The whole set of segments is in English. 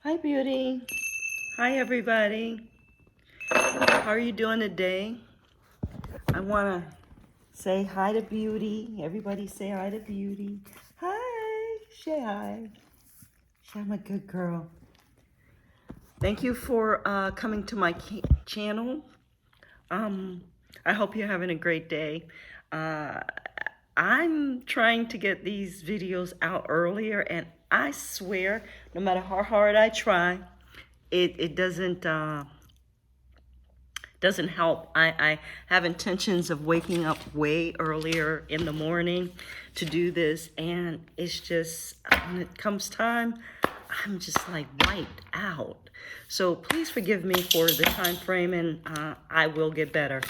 Hi, Beauty. Hi, everybody. How are you doing today? I want to say hi to Beauty. Everybody say hi to Beauty. Hi. Say hi. I'm a good girl. Thank you for coming to my channel. I hope you're having a great day. Uh, I'm trying to get these videos out earlier, and I swear, no matter how hard I try, it doesn't help. I have intentions of waking up way earlier in the morning to do this, and it's just when it comes time, I'm just like wiped out. So please forgive me for the time frame, and I will get better.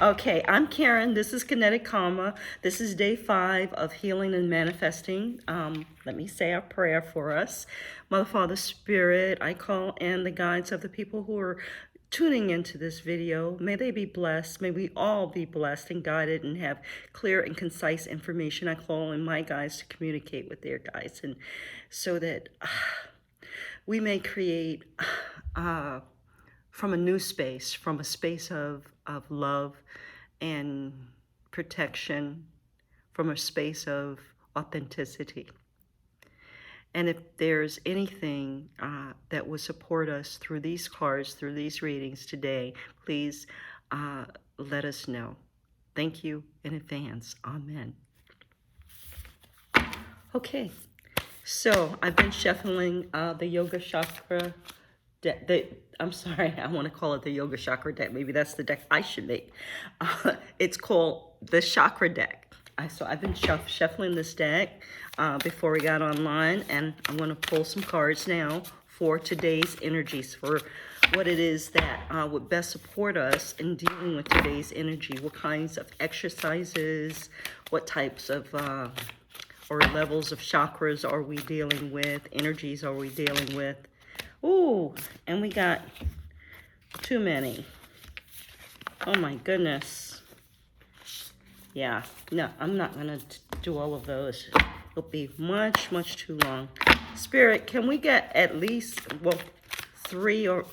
Okay, I'm Karen. This is Kinetic Karma. This is day 5 of healing and manifesting. Let me say a prayer for us. Mother, Father, Spirit, I call in the guides of the people who are tuning into this video. May they be blessed. May we all be blessed and guided and have clear and concise information. I call in my guides to communicate with their guides, and so that we may create from a new space, from a space of love and protection, from a space of authenticity. And if there's anything that will support us through these cards, through these readings today, please let us know. Thank you in advance. Amen. Okay, so I've been shuffling the yoga chakra deck. I'm sorry, I want to call it the yoga chakra deck. Maybe that's the deck I should make. It's called the chakra deck. So I've been shuffling this deck before we got online, and I'm going to pull some cards now for today's energies, for what it is that would best support us in dealing with today's energy. What kinds of exercises, what types of or levels of chakras are we dealing with, energies are we dealing with. Ooh, and we got too many. Oh my goodness. Yeah, no, I'm not gonna do all of those. It'll be much, much too long. Spirit, can we get at least, well, 3 or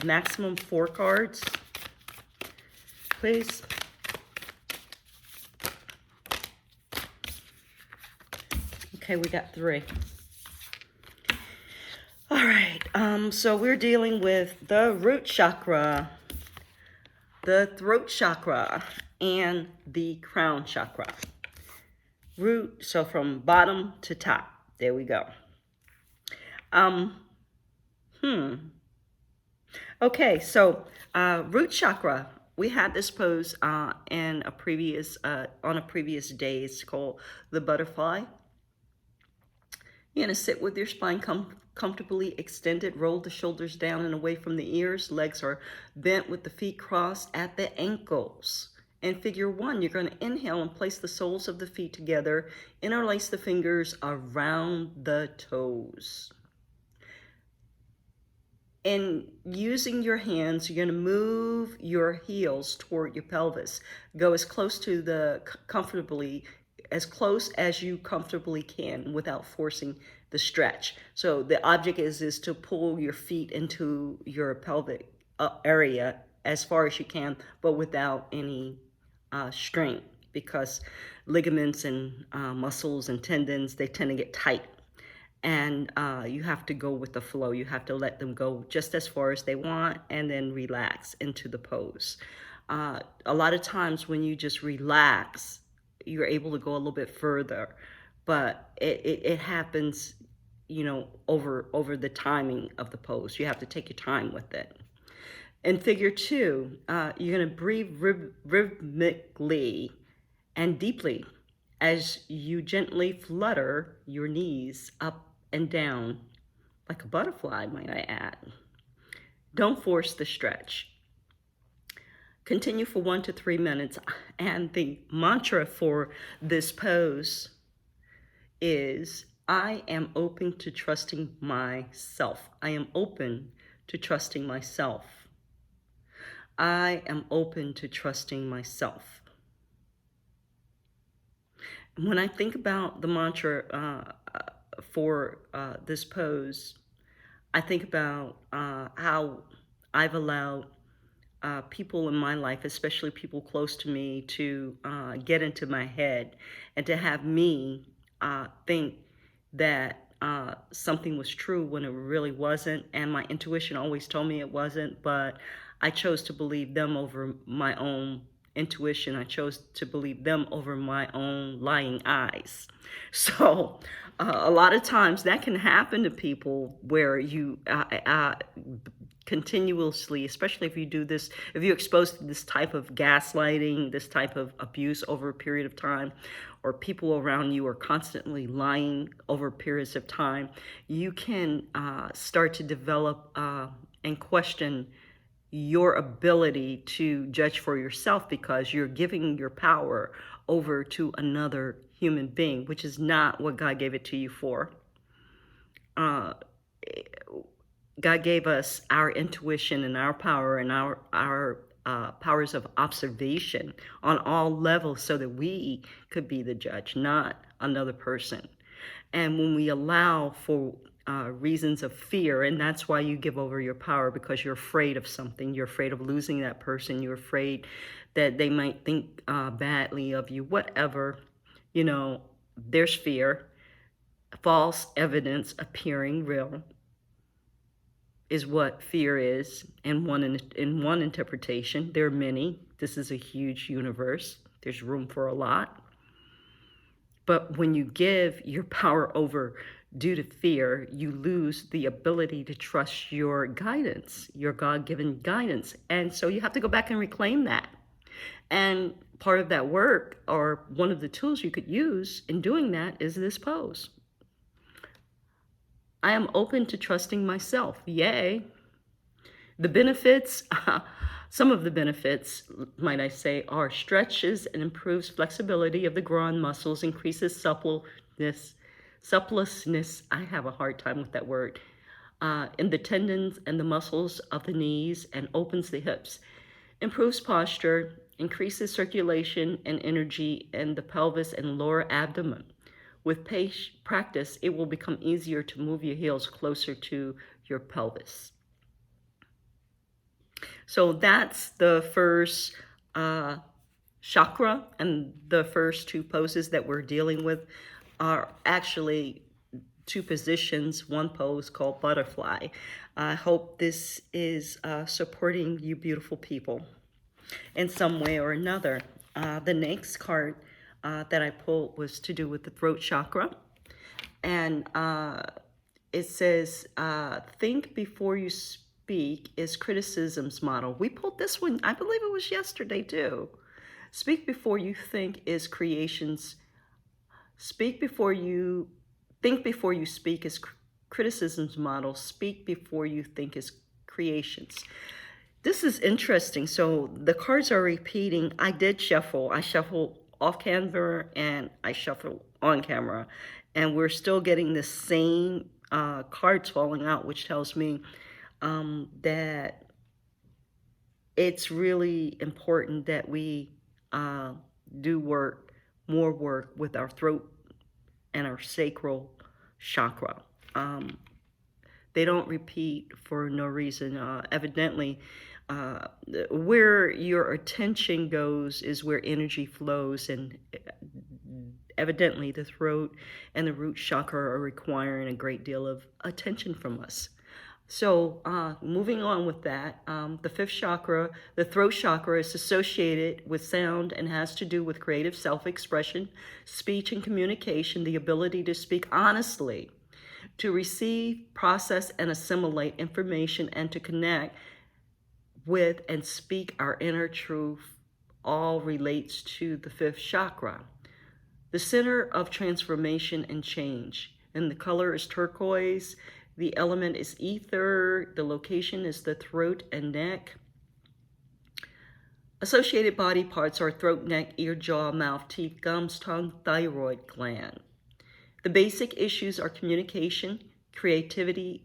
maximum 4 cards, please? Okay, we got 3. All right, so we're dealing with the root chakra, the throat chakra, and the crown chakra. Root, so from bottom to top. There we go. Okay, so root chakra. We had this pose in a previous on a previous day. It's called the butterfly. You're gonna sit with your spine comfortably extended, roll the shoulders down and away from the ears. Legs are bent with the feet crossed at the ankles. In figure 1, you're going to inhale and place the soles of the feet together. Interlace the fingers around the toes. And using your hands, you're going to move your heels toward your pelvis. Go as close to the as close as you comfortably can without forcing the stretch. So the object is to pull your feet into your pelvic area as far as you can, but without any strain, because ligaments and muscles and tendons, they tend to get tight. And you have to go with the flow. You have to let them go just as far as they want and then relax into the pose. A lot of times when you just relax, you're able to go a little bit further, but it happens, you know, over the timing of the pose. You have to take your time with it. In figure 2, you're going to breathe rhythmically and deeply as you gently flutter your knees up and down like a butterfly, might I add. Don't force the stretch. Continue for 1 to 3 minutes, and the mantra for this pose is, I am open to trusting myself. I am open to trusting myself. I am open to trusting myself. When I think about the mantra, for this pose, I think about how I've allowed people in my life, especially people close to me, to get into my head and to have me think that something was true when it really wasn't. And my intuition always told me it wasn't, but I chose to believe them over my own intuition. I chose to believe them over my own lying eyes. So a lot of times that can happen to people where you continuously, especially if you do this, if you're exposed to this type of gaslighting, this type of abuse over a period of time, or people around you are constantly lying over periods of time, you can start to develop and question your ability to judge for yourself, because you're giving your power over to another human being, which is not what God gave it to you for. God gave us our intuition and our power and our powers of observation on all levels so that we could be the judge, not another person. And when we allow for reasons of fear, and that's why you give over your power, because you're afraid of something. You're afraid of losing that person. You're afraid that they might think badly of you, whatever. You know, there's fear. False evidence appearing real is what fear is in one interpretation. There are many. This is a huge universe. There's room for a lot. But when you give your power over due to fear, you lose the ability to trust your guidance, your God-given guidance. And so you have to go back and reclaim that. And part of that work, or one of the tools you could use in doing that, is this pose. I am open to trusting myself. Yay. The benefits, some of the benefits, might I say, are stretches and improves flexibility of the groin muscles, increases suppleness, I have a hard time with that word, in the tendons and the muscles of the knees, and opens the hips, improves posture, increases circulation and energy in the pelvis and lower abdomen. With practice, it will become easier to move your heels closer to your pelvis. So that's the first chakra, and the first two poses that we're dealing with are actually two positions, one pose called butterfly. I hope this is supporting you beautiful people in some way or another. The next card that I pulled was to do with the throat chakra. And it says, think before you speak is criticism's model. We pulled this one, I believe it was yesterday too. Speak before you think is creation's. Think before you speak is criticism's model. Speak before you think is creation's. This is interesting. So the cards are repeating. I did shuffle. I shuffled off camera and I shuffled on camera. And we're still getting the same cards falling out, which tells me that it's really important that we do more work with our throat and our sacral chakra. They don't repeat for no reason. Evidently, where your attention goes is where energy flows, and evidently the throat and the root chakra are requiring a great deal of attention from us. So moving on with that, the fifth chakra, the throat chakra, is associated with sound and has to do with creative self-expression, speech and communication, the ability to speak honestly, to receive, process, and assimilate information, and to connect with and speak our inner truth, all relates to the fifth chakra. The center of transformation and change. And the color is turquoise. The element is ether. The location is the throat and neck. Associated body parts are throat, neck, ear, jaw, mouth, teeth, gums, tongue, thyroid gland. The basic issues are communication, creativity,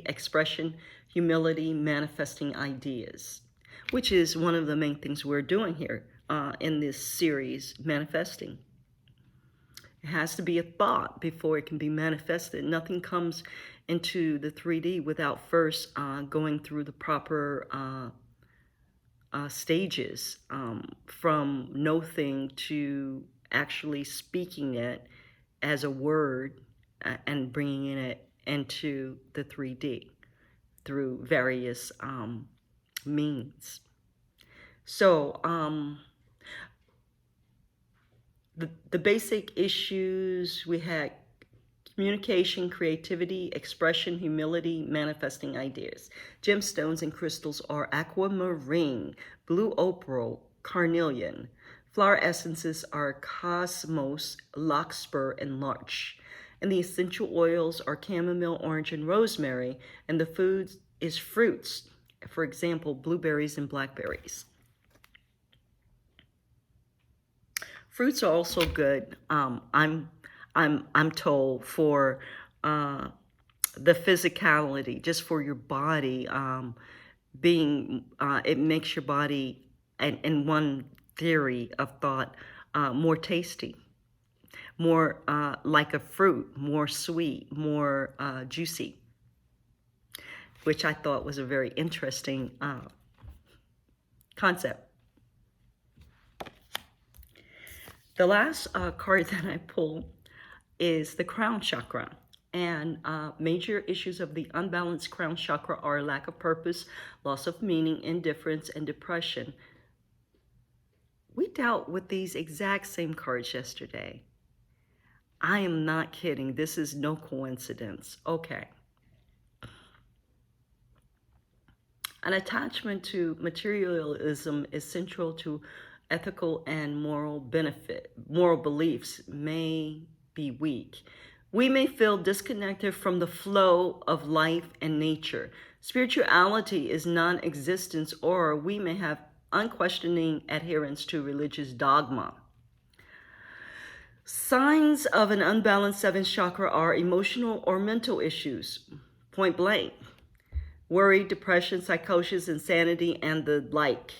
expression, humility, manifesting ideas, which is one of the main things we're doing here in this series, manifesting. It has to be a thought before it can be manifested. Nothing comes into the 3D without first going through the proper stages, from no thing to actually speaking it as a word, and bringing it into the 3D through various means. So the basic issues we had: communication, creativity, expression, humility, manifesting ideas. Gemstones and crystals are aquamarine, blue opal, carnelian. Flower essences are cosmos, larkspur, and larch. And the essential oils are chamomile, orange, and rosemary. And the food is fruits, for example, blueberries and blackberries. Fruits are also good. I'm told for the physicality, just for your body, it makes your body, and in one theory of thought, more tasty, more like a fruit, more sweet, more juicy, which I thought was a very interesting concept. The last card that I pulled is the crown chakra. And major issues of the unbalanced crown chakra are lack of purpose, loss of meaning, indifference, and depression. We dealt with these exact same cards yesterday. I am not kidding. This is no coincidence. Okay. An attachment to materialism is central to ethical and moral beliefs may be weak. We may feel disconnected from the flow of life and nature. Spirituality is non-existence, or we may have unquestioning adherence to religious dogma. Signs of an unbalanced seventh chakra are emotional or mental issues, point blank. Worry, depression, psychosis, insanity, and the like.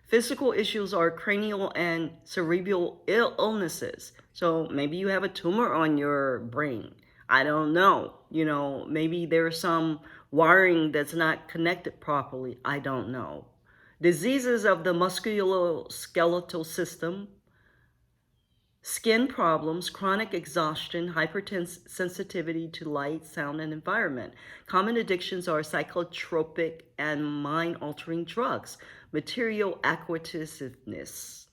Physical issues are cranial and cerebral illnesses. So maybe you have a tumor on your brain. I don't know. Maybe there's some wiring that's not connected properly. I don't know. Diseases of the musculoskeletal system, skin problems, chronic exhaustion, hypersensitivity to light, sound, and environment. Common addictions are psychotropic and mind-altering drugs, material acquisitiveness.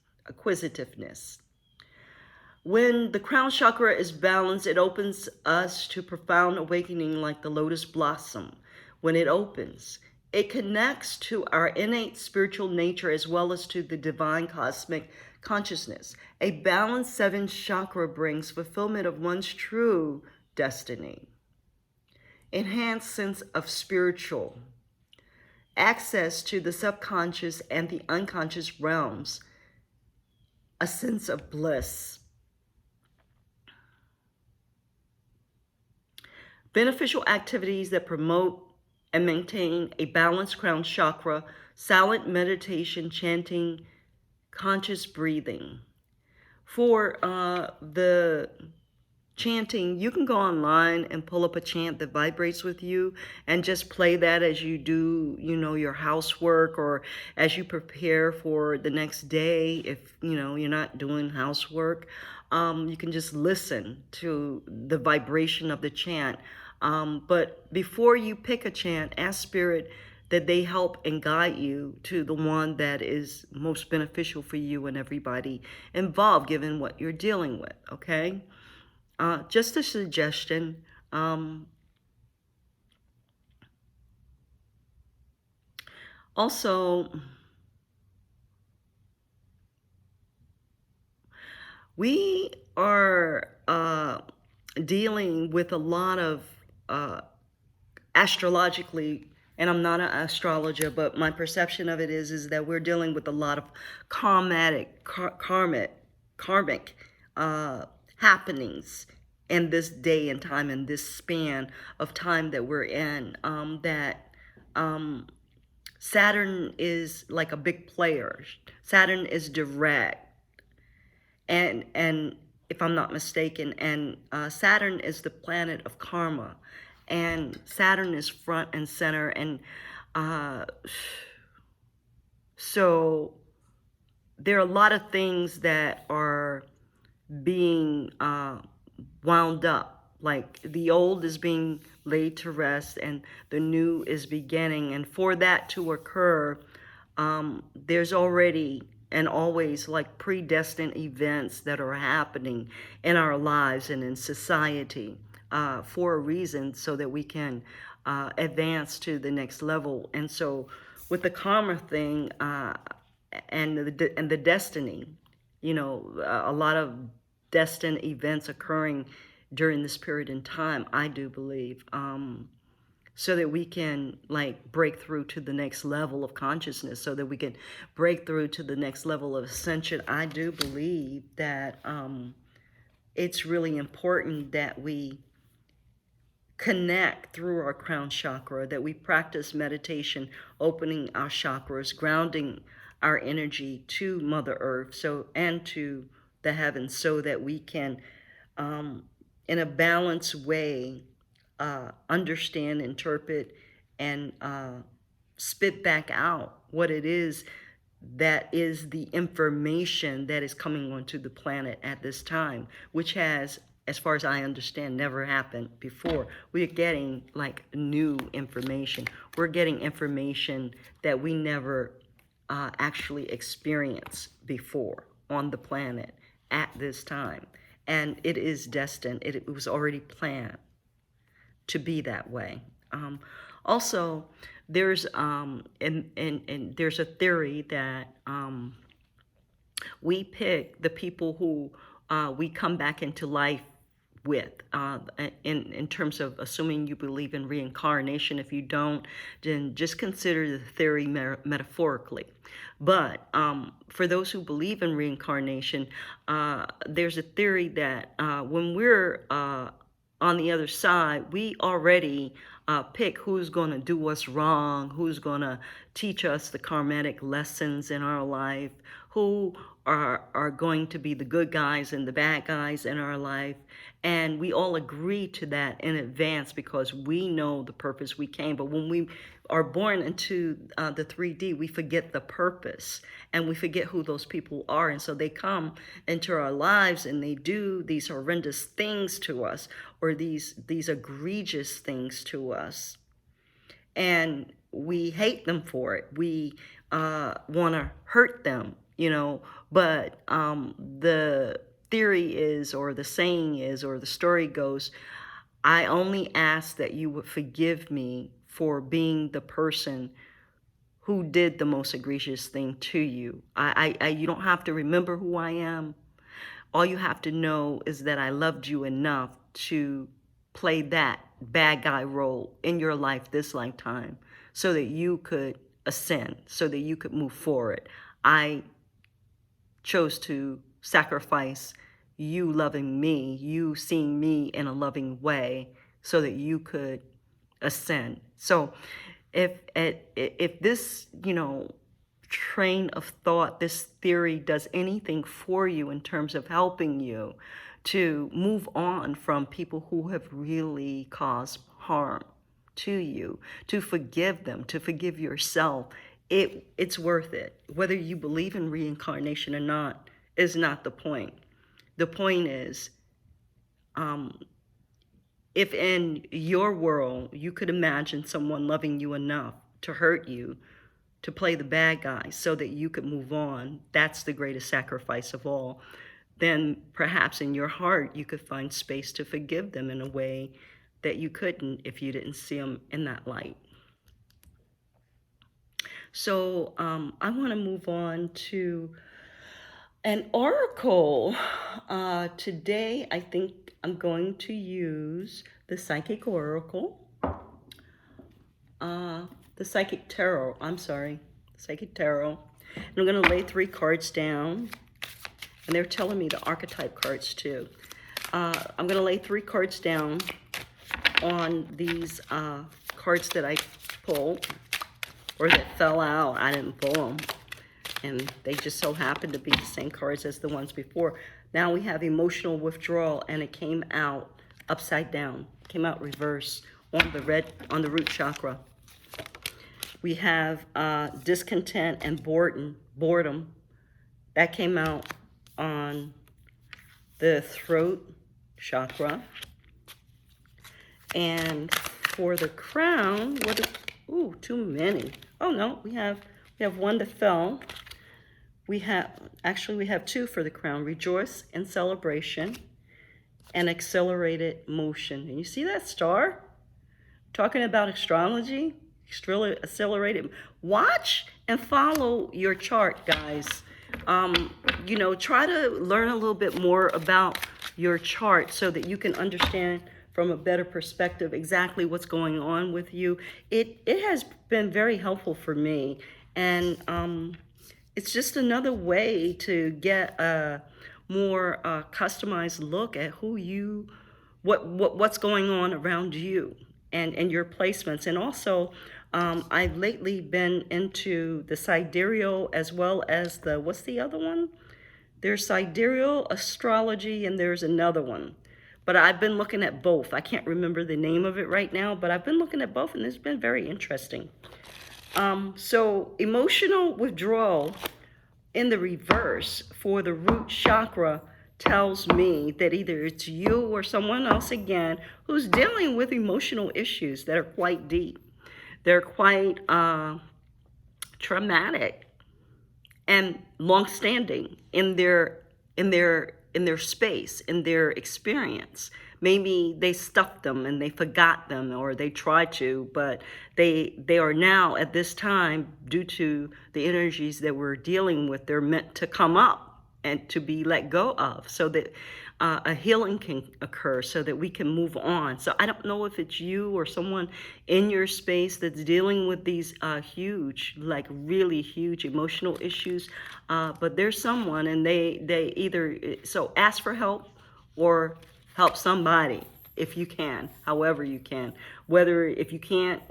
When the crown chakra is balanced, it opens us to profound awakening like the lotus blossom. When it opens, it connects to our innate spiritual nature as well as to the divine cosmic consciousness. A balanced seventh chakra brings fulfillment of one's true destiny, enhanced sense of spiritual, access to the subconscious and the unconscious realms, a sense of bliss. Beneficial activities that promote and maintain a balanced crown chakra: silent meditation, chanting, conscious breathing. For the chanting, you can go online and pull up a chant that vibrates with you and just play that as you do, your housework, or as you prepare for the next day. If, you're not doing housework, you can just listen to the vibration of the chant. But before you pick a chant, ask Spirit that they help and guide you to the one that is most beneficial for you and everybody involved, given what you're dealing with, okay? Just a suggestion. Also, we are dealing with a lot of astrologically, and I'm not an astrologer, but my perception of it is that we're dealing with a lot of karmic happenings in this day and time, in this span of time that we're in, that Saturn is like a big player. Saturn is direct, and if I'm not mistaken. And Saturn is the planet of karma. And Saturn is front and center. And uh, so there are a lot of things that are being wound up. Like the old is being laid to rest and the new is beginning. And for that to occur, there's already and always like predestined events that are happening in our lives and in society for a reason, so that we can advance to the next level. And so with the karma thing, and the destiny, you know, a lot of destined events occurring during this period in time, I do believe, so that we can like break through to the next level of consciousness, so that we can break through to the next level of ascension. I do believe that it's really important that we connect through our crown chakra, that we practice meditation, opening our chakras, grounding our energy to Mother Earth, so and to the heavens, so that we can, in a balanced way, understand, interpret, and spit back out what it is that is the information that is coming onto the planet at this time, which has, as far as I understand, never happened before. We're getting like new information. We're getting information that we never actually experienced before on the planet at this time. And it is destined. It was already planned to be that way. Also, there's and there's a theory that we pick the people who we come back into life with, in terms of assuming you believe in reincarnation. If you don't, then just consider the theory metaphorically. But for those who believe in reincarnation, there's a theory that when we're on the other side, we already pick who's going to do us wrong, who's going to teach us the karmatic lessons in our life, who are going to be the good guys and the bad guys in our life. And we all agree to that in advance because we know the purpose we came. But when we are born into the 3D, we forget the purpose and we forget who those people are. And so they come into our lives and they do these horrendous things to us, or these egregious things to us. And we hate them for it. We want to hurt them, you know. But the theory is, or the saying is, or the story goes, I only ask that you would forgive me for being the person who did the most egregious thing to you. You don't have to remember who I am. All you have to know is that I loved you enough to play that bad guy role in your life this lifetime, so that you could ascend, so that you could move forward. I chose to sacrifice you loving me, you seeing me in a loving way, so that you could ascend. So if this, you know, train of thought, this theory does anything for you in terms of helping you to move on from people who have really caused harm to you, to forgive them, to forgive yourself, it's worth it. Whether you believe in reincarnation or not is not the point. The point is, if in your world you could imagine someone loving you enough to hurt you, to play the bad guy so that you could move on, that's the greatest sacrifice of all, then perhaps in your heart you could find space to forgive them in a way that you couldn't if you didn't see them in that light. So I want to move on to an oracle. Today I think I'm going to use the Psychic Oracle. The Psychic Tarot, Psychic Tarot. And I'm going to lay 3 cards down. And they're telling me the archetype cards too. I'm going to lay 3 cards down on these cards that I pulled, or that fell out. I didn't pull them. And they just so happen to be the same cards as the ones before. Now we have emotional withdrawal, and it came out upside down. It came out reverse on the root chakra. We have discontent and boredom. That came out on the throat chakra. And for the crown, too many. Oh no, we have one that fell. We have two for the crown: rejoice and celebration, and accelerated motion. And you see that star? Talking about astrology, accelerated. Watch and follow your chart, guys. Try to learn a little bit more about your chart so that you can understand from a better perspective exactly what's going on with you. It has been very helpful for me, and it's just another way to get a more customized look at what's going on around you and your placements. And also, I've lately been into the sidereal as well as what's the other one? There's sidereal astrology and there's another one. But I've been looking at both. I can't remember the name of it right now, but I've been looking at both and it's been very interesting. So emotional withdrawal in the reverse for the root chakra tells me that either it's you or someone else again who's dealing with emotional issues that are quite deep. They're quite traumatic and long-standing in their space, in their experience. Maybe they stuffed them and they forgot them, or they tried to, but they are now at this time, due to the energies that we're dealing with, they're meant to come up and to be let go of, so that a healing can occur, so that we can move on. So I don't know if it's you or someone in your space that's dealing with these huge, like really huge emotional issues, but there's someone, and they either, so ask for help or help somebody if you can, however you can. Whether, if you can't,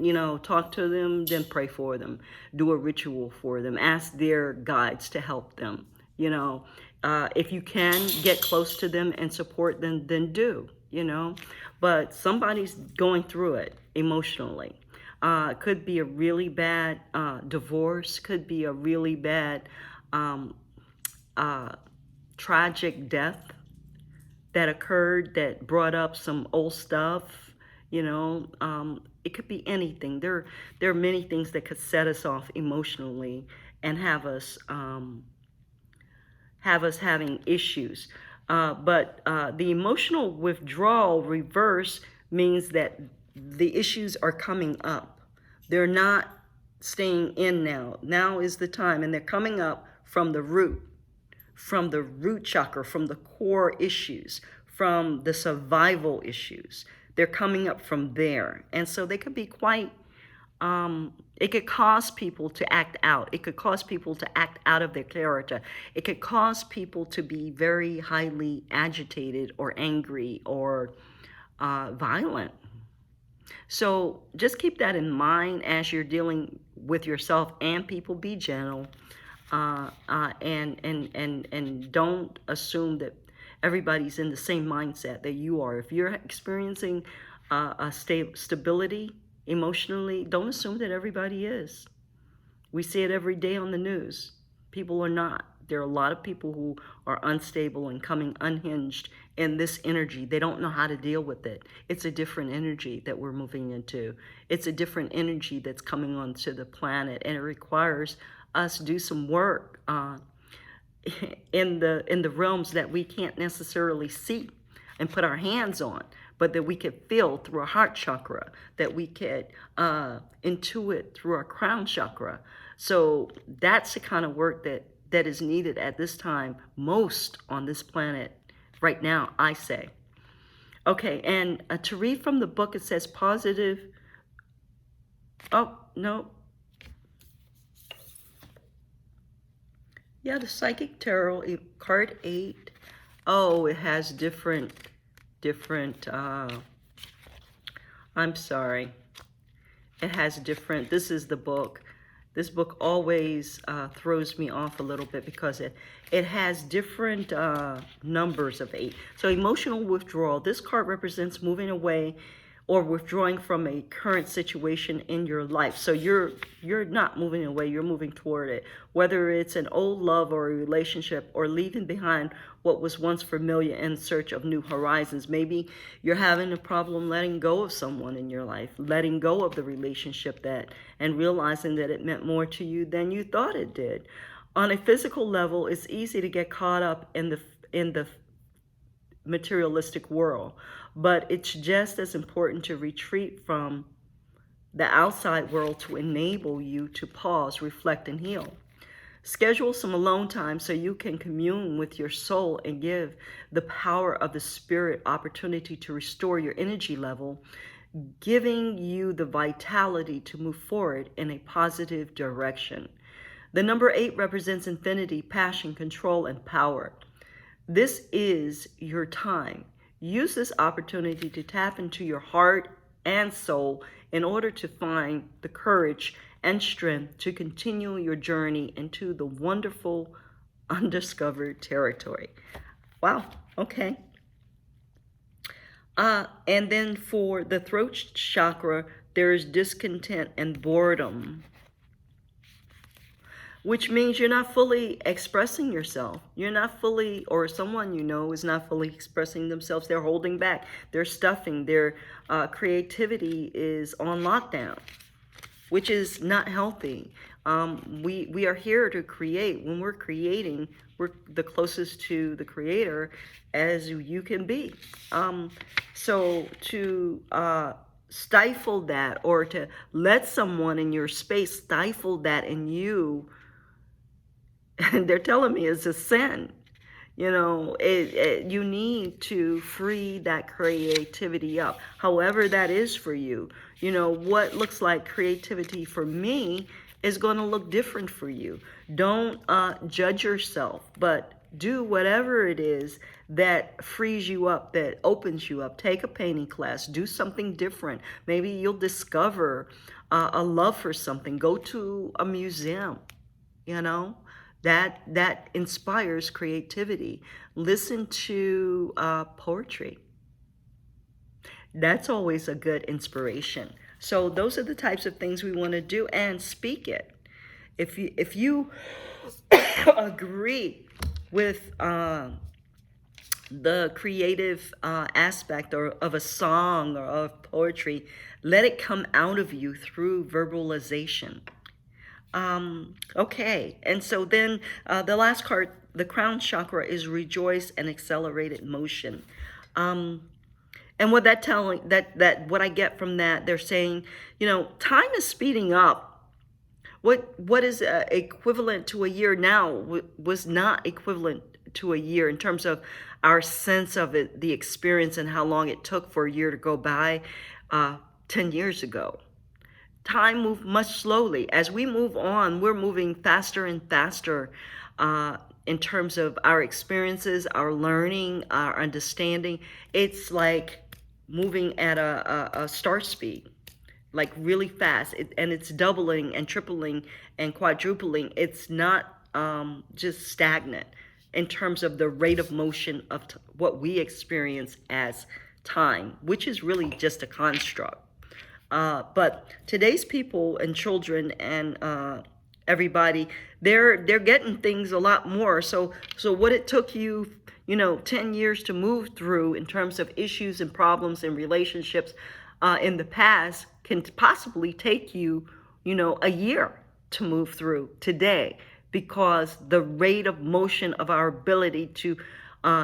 talk to them, then pray for them, do a ritual for them, ask their guides to help them. If you can get close to them and support them, then do. But somebody's going through it emotionally. It could be a really bad divorce, could be a really bad tragic death that occurred that brought up some old stuff. It could be anything. There are many things that could set us off emotionally and have us having issues. But the emotional withdrawal reverse means that the issues are coming up. They're not staying in now. Now is the time, and they're coming up from the root chakra, from the core issues, from the survival issues. They're coming up from there. And so they could be quite, it could cause people to act out. It could cause people to act out of their character. It could cause people to be very highly agitated or angry or violent. So just keep that in mind as you're dealing with yourself and people. Be gentle. And don't assume that everybody's in the same mindset that you are. If you're experiencing stability emotionally, don't assume that everybody is. We see it every day on the news. People are not. There are a lot of people who are unstable and coming unhinged in this energy. They don't know how to deal with it. It's a different energy that we're moving into. It's a different energy that's coming onto the planet, and it requires us do some work in the realms that we can't necessarily see and put our hands on, but that we could feel through our heart chakra, that we could intuit through our crown chakra. So that's the kind of work that is needed at this time most on this planet right now, I say. Okay, and to read from the book, it says positive. Oh, no. Yeah, the Psychic Tarot, card 8. Oh, it has different, I'm sorry. It has different, this is the book. This book always throws me off a little bit because it has different numbers of 8. So emotional withdrawal. This card represents moving away or withdrawing from a current situation in your life. So you're not moving away, you're moving toward it. Whether it's an old love or a relationship, or leaving behind what was once familiar in search of new horizons. Maybe you're having a problem letting go of someone in your life, letting go of the relationship and realizing that it meant more to you than you thought it did. On a physical level, it's easy to get caught up in the materialistic world, but it's just as important to retreat from the outside world to enable you to pause, reflect, and heal. Schedule some alone time so you can commune with your soul and give the power of the spirit opportunity to restore your energy level, giving you the vitality to move forward in a positive direction. The number 8 represents infinity, passion, control, and power. This is your time. Use this opportunity to tap into your heart and soul in order to find the courage and strength to continue your journey into the wonderful undiscovered territory. Wow, okay. And then for the throat chakra, there is discontent and boredom, which means you're not fully expressing yourself. You're not fully, or someone you know is not fully expressing themselves. They're holding back. They're stuffing. Their creativity is on lockdown, which is not healthy. We are here to create. When we're creating, we're the closest to the creator as you can be. So to stifle that, or to let someone in your space stifle that in you, and they're telling me it's a sin. You know, you need to free that creativity up, however that is for you. You know, what looks like creativity for me is going to look different for you. Don't judge yourself, but do whatever it is that frees you up, that opens you up. Take a painting class, do something different. Maybe you'll discover a love for something. Go to a museum, you know. That inspires creativity. Listen to poetry. That's always a good inspiration. So those are the types of things we want to do, and speak it. If you agree with the creative aspect of a song or of poetry, let it come out of you through verbalization. Okay, and so then the last card, the crown chakra, is rejoice and accelerated motion. And what what I get from that, they're saying, you know, time is speeding up. What is equivalent to a year now was not equivalent to a year in terms of our sense of it, the experience, and how long it took for a year to go by 10 years ago. Time moved much slowly. As we move on, we're moving faster and faster in terms of our experiences, our learning, our understanding. It's like moving at a star speed, like really fast. And it's doubling and tripling and quadrupling. It's not just stagnant in terms of the rate of motion of what we experience as time, which is really just a construct. But today's people and children and everybody, they're getting things a lot more. So what it took you, 10 years to move through in terms of issues and problems and relationships in the past can possibly take you, a year to move through today, because the rate of motion of our ability to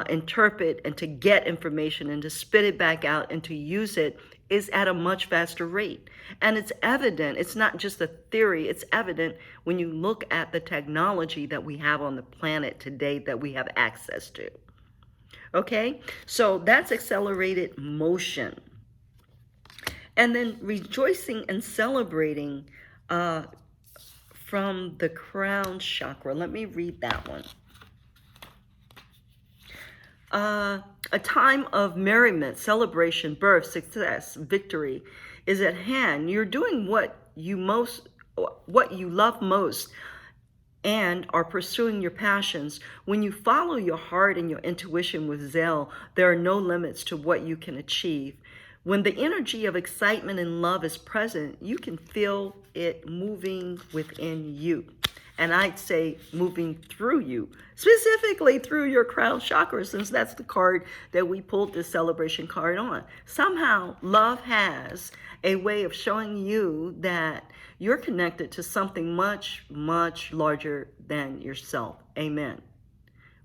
interpret and to get information and to spit it back out and to use it is at a much faster rate. And it's evident, it's not just a theory, it's evident when you look at the technology that we have on the planet today that we have access to. Okay, so that's accelerated motion. And then rejoicing and celebrating from the crown chakra. Let me read that one. A time of merriment, celebration, birth, success, victory is at hand. You're doing what you most what you love most and are pursuing your passions, when you follow your heart and your intuition with zeal, there are no limits to what you can achieve. When the energy of excitement and love is present, you can feel it moving within you. And I'd say moving through you, specifically through your crown chakra, since that's the card that we pulled this celebration card on. Somehow, love has a way of showing you that you're connected to something much, much larger than yourself. Amen.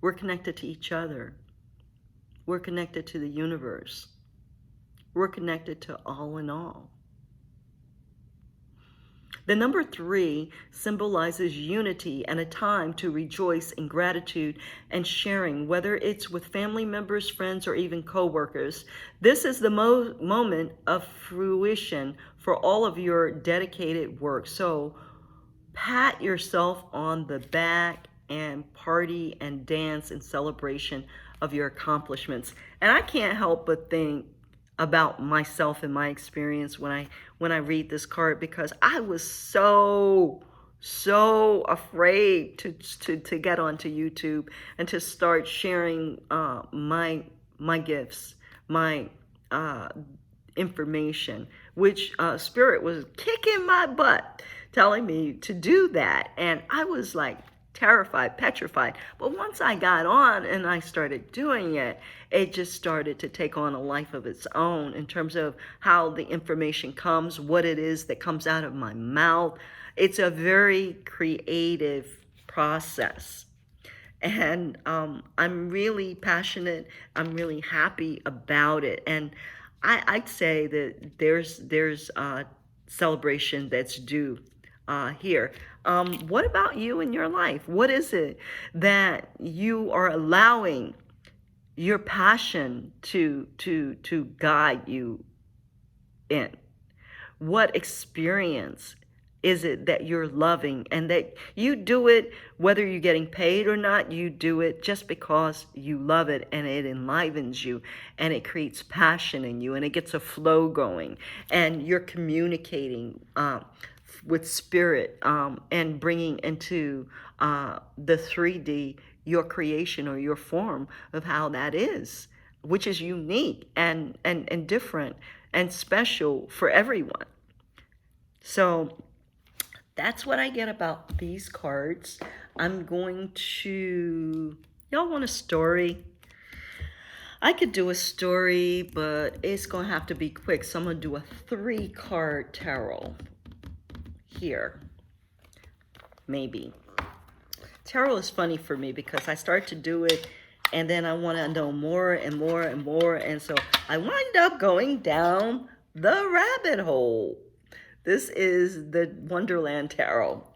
We're connected to each other. We're connected to the universe. We're connected to all in all. The number 3 symbolizes unity and a time to rejoice in gratitude and sharing, whether it's with family members, friends, or even co-workers. This is the moment of fruition for all of your dedicated work. So pat yourself on the back and party and dance in celebration of your accomplishments. And I can't help but think about myself and my experience when I read this card, because I was so afraid to get onto YouTube and to start sharing my gifts, my information, which Spirit was kicking my butt, telling me to do that. And I was like terrified, petrified. But once I got on and I started doing it, it just started to take on a life of its own in terms of how the information comes, what it is that comes out of my mouth. It's a very creative process. And I'm really passionate. I'm really happy about it. And I'd say that there's celebration that's due here. What about you in your life? What is it that you are allowing your passion to guide you in? What experience is it that you're loving, and that you do it whether you're getting paid or not? You do it just because you love it, and it enlivens you, and it creates passion in you, and it gets a flow going, and you're communicating with Spirit and bringing into the 3D your creation or your form of how that is, which is unique and different and special for everyone. So that's what I get about these cards. I'm going to... Y'all want a story? I could do a story, but it's going to have to be quick. So I'm going to do a 3-card tarot here. Maybe. Tarot is funny for me because I start to do it and then I want to know more and more and more. And so I wind up going down the rabbit hole. This is the Wonderland Tarot.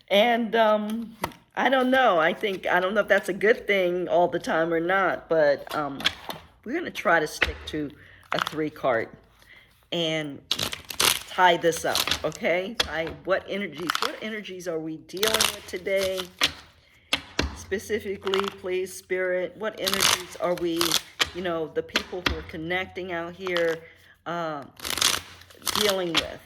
And I don't know. I don't know if that's a good thing all the time or not, but we're going to try to stick to a 3-card and tie this up, okay? What energies are we dealing with today? Specifically, please, Spirit, what energies are we, the people who are connecting out here, dealing with?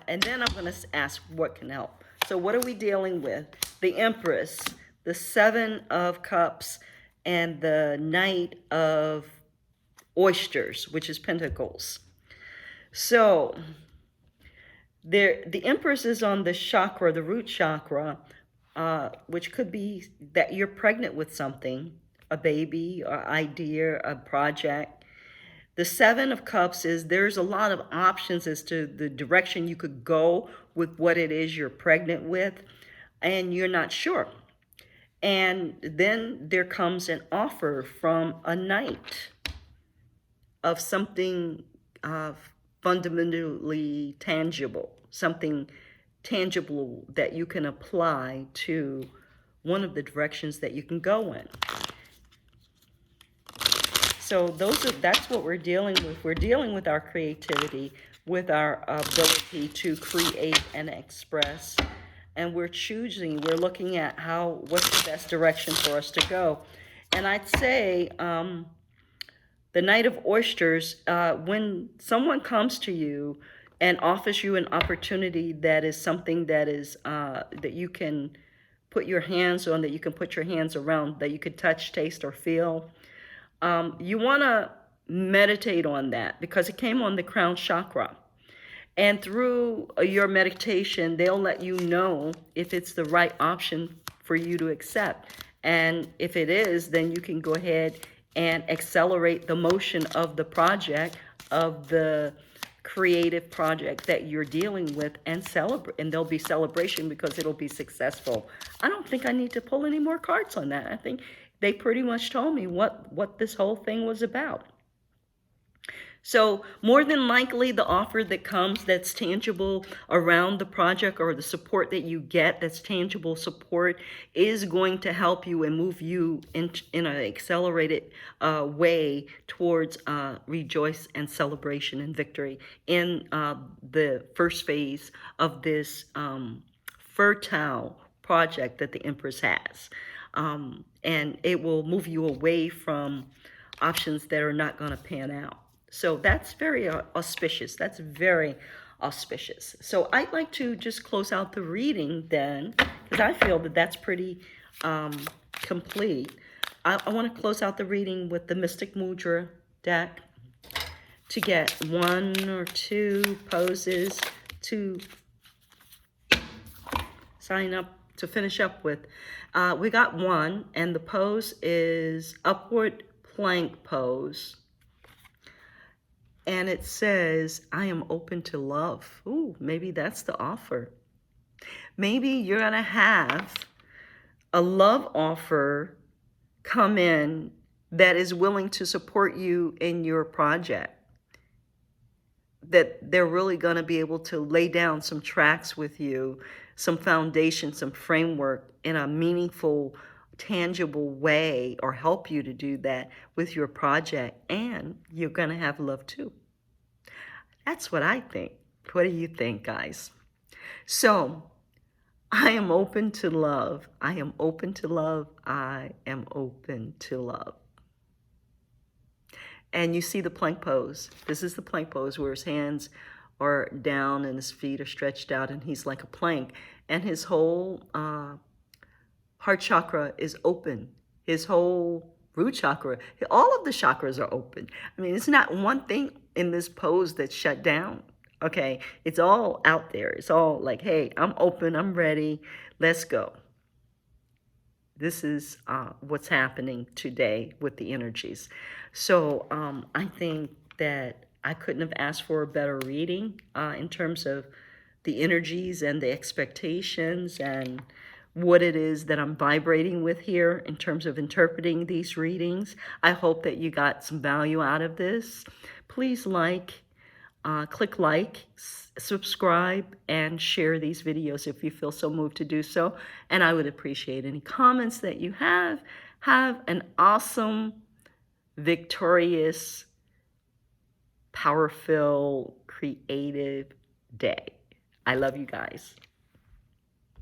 And then I'm going to ask what can help. So what are we dealing with? The Empress, the 7 of Cups, and the Knight of Oysters, which is Pentacles. So the Empress is on the chakra, the root chakra, which could be that you're pregnant with something, a baby, or idea, a project. The 7 of Cups is there's a lot of options as to the direction you could go with what it is you're pregnant with, and you're not sure. And then there comes an offer from a knight of something fundamentally tangible, something tangible that you can apply to one of the directions that you can go in. So that's what we're dealing with. We're dealing with our creativity, with our ability to create and express. And we're looking at what's the best direction for us to go. And I'd say the Knight of Oysters, when someone comes to you, and offers you an opportunity that is something that is that you can put your hands on, that you can put your hands around, that you can touch, taste, or feel. You want to meditate on that because it came on the crown chakra. And through your meditation, they'll let you know if it's the right option for you to accept. And if it is, then you can go ahead and accelerate the motion of the project, of the creative project that you're dealing with, and celebrate. And there'll be celebration because it'll be successful. I don't think I need to pull any more cards on that. I think they pretty much told me what this whole thing was about. So more than likely, the offer that comes that's tangible around the project, or the support that you get that's tangible support, is going to help you and move you in an accelerated way towards rejoice and celebration and victory in the first phase of this fertile project that the Empress has. And it will move you away from options that are not going to pan out. So that's very auspicious. That's very auspicious. So I'd like to just close out the reading then, because I feel that that's pretty complete. I want to close out the reading with the Mystic Mudra deck to get one or two poses to sign up, to finish up with. We got one, and the pose is upward plank pose. And it says, I am open to love. Ooh, maybe that's the offer. Maybe you're going to have a love offer come in that is willing to support you in your project. That they're really going to be able to lay down some tracks with you, some foundation, some framework in a meaningful, tangible way, or help you to do that with your project. And you're going to have love too. That's what I think. What do you think, guys? So, I am open to love. I am open to love. I am open to love. And you see the plank pose. This is the plank pose where his hands are down and his feet are stretched out and he's like a plank. And his whole heart chakra is open. His whole root chakra, all of the chakras are open. I mean, it's not one thing in this pose that's shut down. Okay, it's all out there. It's all like, hey, I'm open, I'm ready, let's go. This is what's happening today with the energies. So I think that I couldn't have asked for a better reading in terms of the energies and the expectations and what it is that I'm vibrating with here in terms of interpreting these readings. I hope that you got some value out of this. Please click like, subscribe, and share these videos if you feel so moved to do so. And I would appreciate any comments that you have. Have an awesome, victorious, power-filled, creative day. I love you guys.